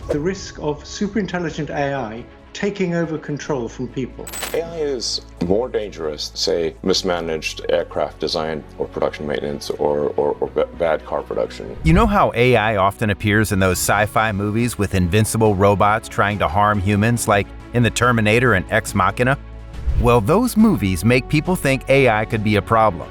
The risk of superintelligent AI taking over control from people. AI is more dangerous, say, mismanaged aircraft design or production maintenance or bad car production. You know how AI often appears in those sci-fi movies with invincible robots trying to harm humans, like in The Terminator and Ex Machina? Well, those movies make people think AI could be a problem.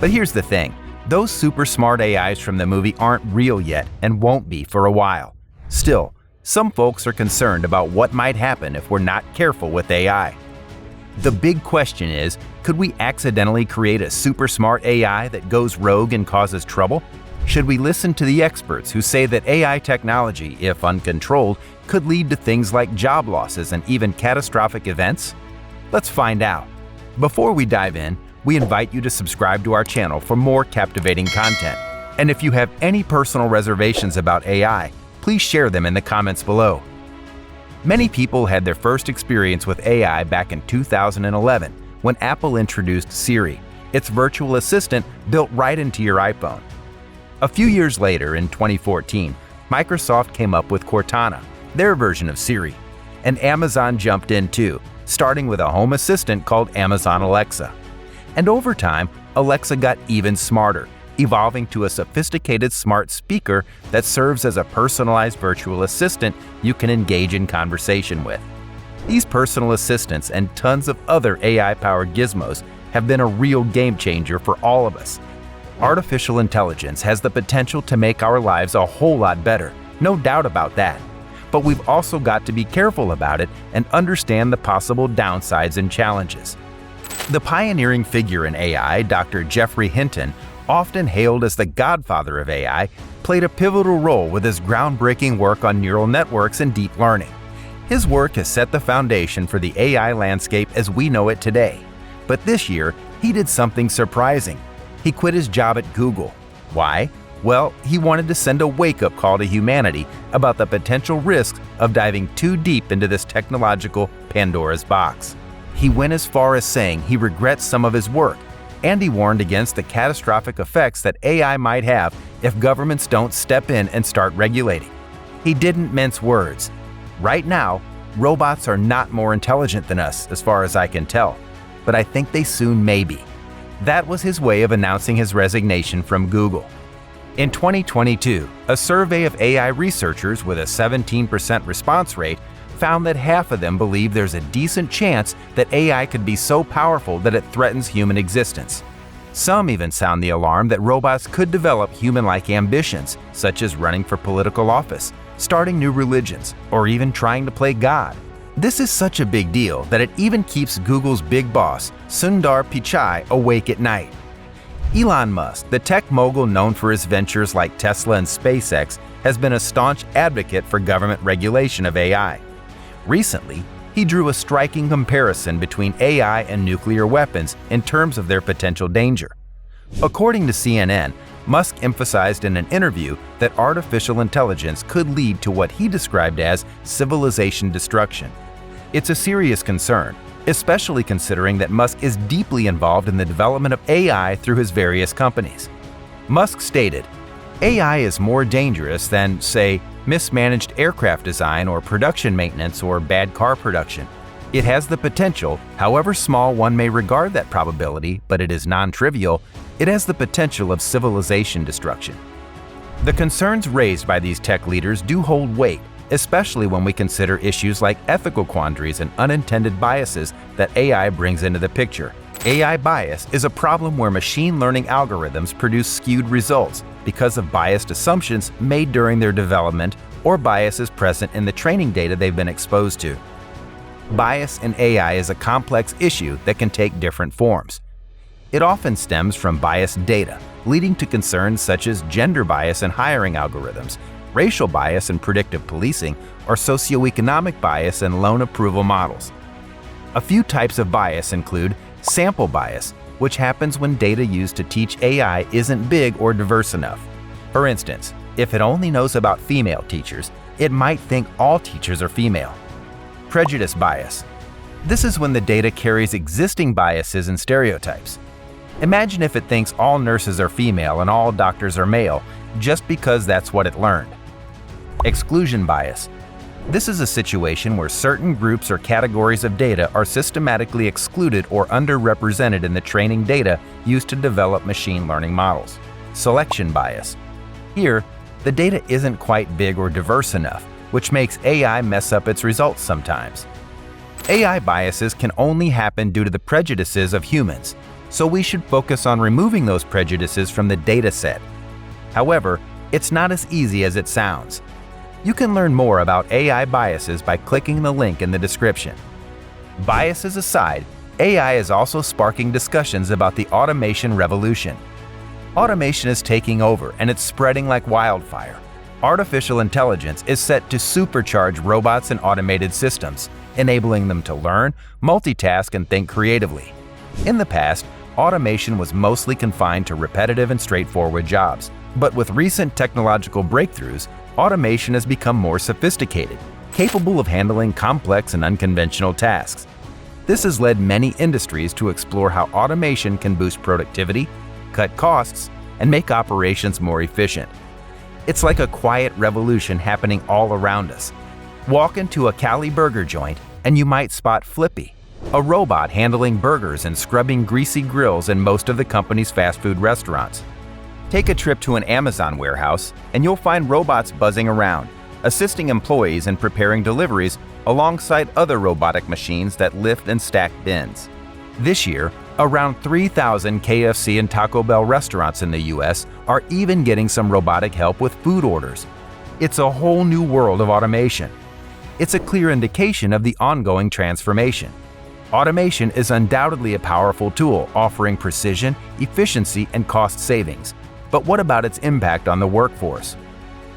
But here's the thing, those super smart AIs from the movie aren't real yet and won't be for a while. Still, some folks are concerned about what might happen if we're not careful with AI. The big question is, could we accidentally create a super smart AI that goes rogue and causes trouble? Should we listen to the experts who say that AI technology, if uncontrolled, could lead to things like job losses and even catastrophic events? Let's find out. Before we dive in, we invite you to subscribe to our channel for more captivating content. And if you have any personal reservations about AI, please share them in the comments below. Many people had their first experience with AI back in 2011 when Apple introduced Siri, its virtual assistant built right into your iPhone. A few years later, in 2014, Microsoft came up with Cortana, their version of Siri, and Amazon jumped in too, starting with a home assistant called Amazon Alexa. And over time, Alexa got even smarter, evolving to a sophisticated smart speaker that serves as a personalized virtual assistant you can engage in conversation with. These personal assistants and tons of other AI-powered gizmos have been a real game changer for all of us. Artificial intelligence has the potential to make our lives a whole lot better, no doubt about that. But we've also got to be careful about it and understand the possible downsides and challenges. The pioneering figure in AI, Dr. Geoffrey Hinton, often hailed as the Godfather of AI, played a pivotal role with his groundbreaking work on neural networks and deep learning. His work has set the foundation for the AI landscape as we know it today. But this year, he did something surprising. He quit his job at Google. Why? Well, he wanted to send a wake-up call to humanity about the potential risks of diving too deep into this technological Pandora's box. He went as far as saying he regrets some of his work, and he warned against the catastrophic effects that AI might have if governments don't step in and start regulating. He didn't mince words. Right now, robots are not more intelligent than us, as far as I can tell, but I think they soon may be. That was his way of announcing his resignation from Google. In 2022, a survey of AI researchers with a 17% response rate found that half of them believe there's a decent chance that AI could be so powerful that it threatens human existence. Some even sound the alarm that robots could develop human-like ambitions, such as running for political office, starting new religions, or even trying to play God. This is such a big deal that it even keeps Google's big boss, Sundar Pichai, awake at night. Elon Musk, the tech mogul known for his ventures like Tesla and SpaceX, has been a staunch advocate for government regulation of AI. Recently, he drew a striking comparison between AI and nuclear weapons in terms of their potential danger. According to CNN, Musk emphasized in an interview that artificial intelligence could lead to what he described as civilization destruction. It's a serious concern, especially considering that Musk is deeply involved in the development of AI through his various companies. Musk stated, "AI is more dangerous than, say, mismanaged aircraft design or production maintenance or bad car production. It has the potential, however small one may regard that probability, but it is non-trivial, it has the potential of civilization destruction." The concerns raised by these tech leaders do hold weight, especially when we consider issues like ethical quandaries and unintended biases that AI brings into the picture. AI bias is a problem where machine learning algorithms produce skewed results because of biased assumptions made during their development or biases present in the training data they've been exposed to. Bias in AI is a complex issue that can take different forms. It often stems from biased data, leading to concerns such as gender bias in hiring algorithms, racial bias in predictive policing, or socioeconomic bias in loan approval models. A few types of bias include sample bias, which happens when data used to teach AI isn't big or diverse enough. For instance, if it only knows about female teachers, it might think all teachers are female. Prejudice bias. This is when the data carries existing biases and stereotypes. Imagine if it thinks all nurses are female and all doctors are male, just because that's what it learned. Exclusion bias. This is a situation where certain groups or categories of data are systematically excluded or underrepresented in the training data used to develop machine learning models. Selection bias. Here, the data isn't quite big or diverse enough, which makes AI mess up its results sometimes. AI biases can only happen due to the prejudices of humans, so we should focus on removing those prejudices from the data set. However, it's not as easy as it sounds. You can learn more about AI biases by clicking the link in the description. Biases aside, AI is also sparking discussions about the automation revolution. Automation is taking over and it's spreading like wildfire. Artificial intelligence is set to supercharge robots and automated systems, enabling them to learn, multitask, and think creatively. In the past, automation was mostly confined to repetitive and straightforward jobs, but with recent technological breakthroughs, automation has become more sophisticated, capable of handling complex and unconventional tasks. This has led many industries to explore how automation can boost productivity, cut costs, and make operations more efficient. It's like a quiet revolution happening all around us. Walk into a Cali burger joint and you might spot Flippy, a robot handling burgers and scrubbing greasy grills in most of the company's fast food restaurants. Take a trip to an Amazon warehouse and you'll find robots buzzing around, assisting employees in preparing deliveries alongside other robotic machines that lift and stack bins. This year, around 3,000 KFC and Taco Bell restaurants in the US are even getting some robotic help with food orders. It's a whole new world of automation. It's a clear indication of the ongoing transformation. Automation is undoubtedly a powerful tool offering precision, efficiency, and cost savings. But what about its impact on the workforce?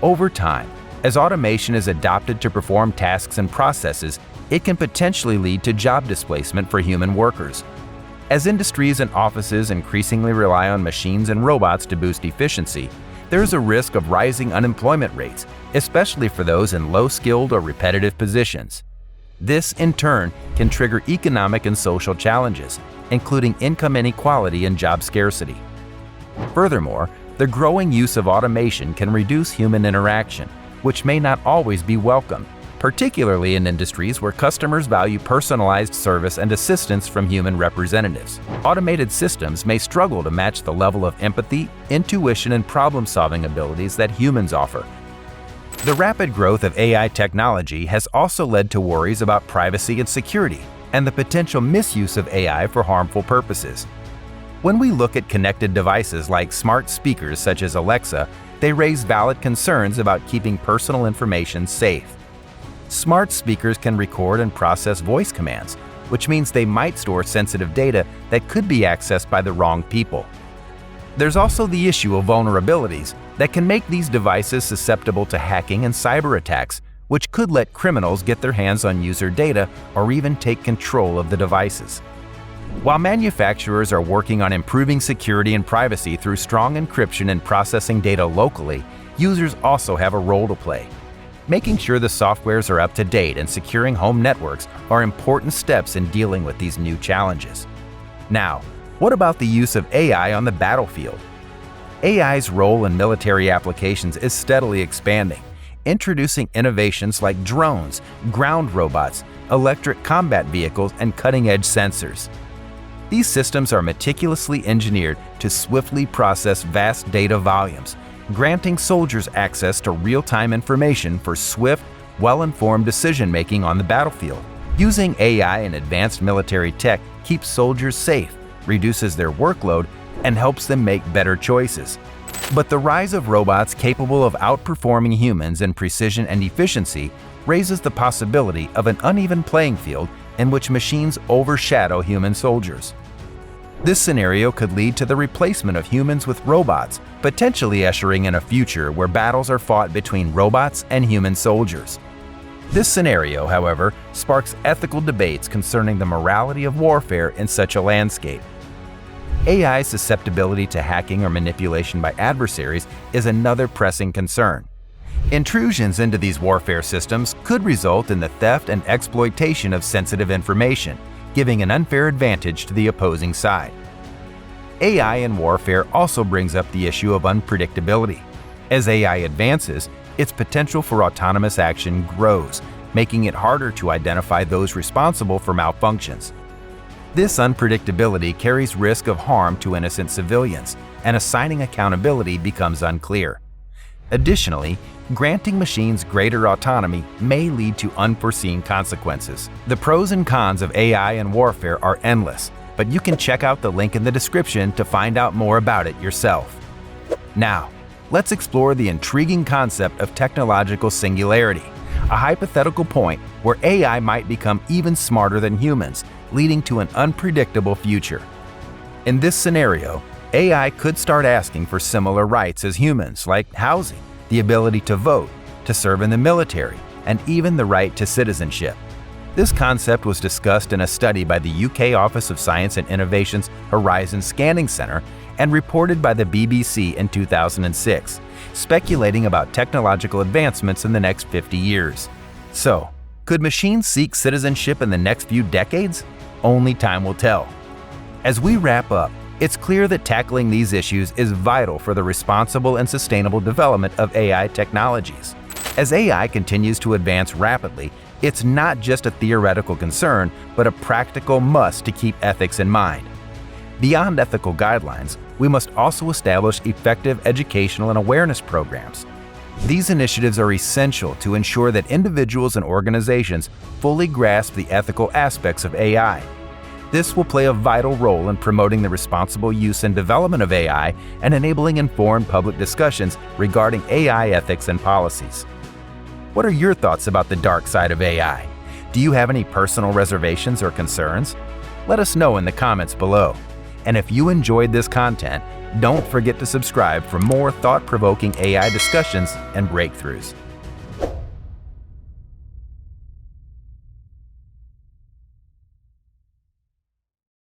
Over time, as automation is adopted to perform tasks and processes, it can potentially lead to job displacement for human workers. As industries and offices increasingly rely on machines and robots to boost efficiency, there is a risk of rising unemployment rates, especially for those in low-skilled or repetitive positions. This, in turn, can trigger economic and social challenges, including income inequality and job scarcity. Furthermore, the growing use of automation can reduce human interaction, which may not always be welcome, particularly in industries where customers value personalized service and assistance from human representatives. Automated systems may struggle to match the level of empathy, intuition, and problem-solving abilities that humans offer. The rapid growth of AI technology has also led to worries about privacy and security, and the potential misuse of AI for harmful purposes. When we look at connected devices like smart speakers such as Alexa, they raise valid concerns about keeping personal information safe. Smart speakers can record and process voice commands, which means they might store sensitive data that could be accessed by the wrong people. There's also the issue of vulnerabilities that can make these devices susceptible to hacking and cyber attacks, which could let criminals get their hands on user data or even take control of the devices. While manufacturers are working on improving security and privacy through strong encryption and processing data locally, users also have a role to play. Making sure the softwares are up to date and securing home networks are important steps in dealing with these new challenges. Now, what about the use of AI on the battlefield? AI's role in military applications is steadily expanding, introducing innovations like drones, ground robots, electric combat vehicles, and cutting-edge sensors. These systems are meticulously engineered to swiftly process vast data volumes, granting soldiers access to real-time information for swift, well-informed decision-making on the battlefield. Using AI and advanced military tech keeps soldiers safe, reduces their workload, and helps them make better choices. But the rise of robots capable of outperforming humans in precision and efficiency raises the possibility of an uneven playing field in which machines overshadow human soldiers. This scenario could lead to the replacement of humans with robots, potentially ushering in a future where battles are fought between robots and human soldiers. This scenario, however, sparks ethical debates concerning the morality of warfare in such a landscape. AI's susceptibility to hacking or manipulation by adversaries is another pressing concern. Intrusions into these warfare systems could result in the theft and exploitation of sensitive information, giving an unfair advantage to the opposing side. AI in warfare also brings up the issue of unpredictability. As AI advances, its potential for autonomous action grows, making it harder to identify those responsible for malfunctions. This unpredictability carries risk of harm to innocent civilians, and assigning accountability becomes unclear. Additionally, granting machines greater autonomy may lead to unforeseen consequences. The pros and cons of AI and warfare are endless, but you can check out the link in the description to find out more about it yourself. Now, let's explore the intriguing concept of technological singularity, a hypothetical point where AI might become even smarter than humans, leading to an unpredictable future. In this scenario, AI could start asking for similar rights as humans, like housing, the ability to vote, to serve in the military, and even the right to citizenship. This concept was discussed in a study by the UK Office of Science and Innovation's Horizon Scanning Centre and reported by the BBC in 2006, speculating about technological advancements in the next 50 years. So, could machines seek citizenship in the next few decades? Only time will tell. As we wrap up, it's clear that tackling these issues is vital for the responsible and sustainable development of AI technologies. As AI continues to advance rapidly, it's not just a theoretical concern, but a practical must to keep ethics in mind. Beyond ethical guidelines, we must also establish effective educational and awareness programs. These initiatives are essential to ensure that individuals and organizations fully grasp the ethical aspects of AI. This will play a vital role in promoting the responsible use and development of AI and enabling informed public discussions regarding AI ethics and policies. What are your thoughts about the dark side of AI? Do you have any personal reservations or concerns? Let us know in the comments below. And if you enjoyed this content, don't forget to subscribe for more thought-provoking AI discussions and breakthroughs.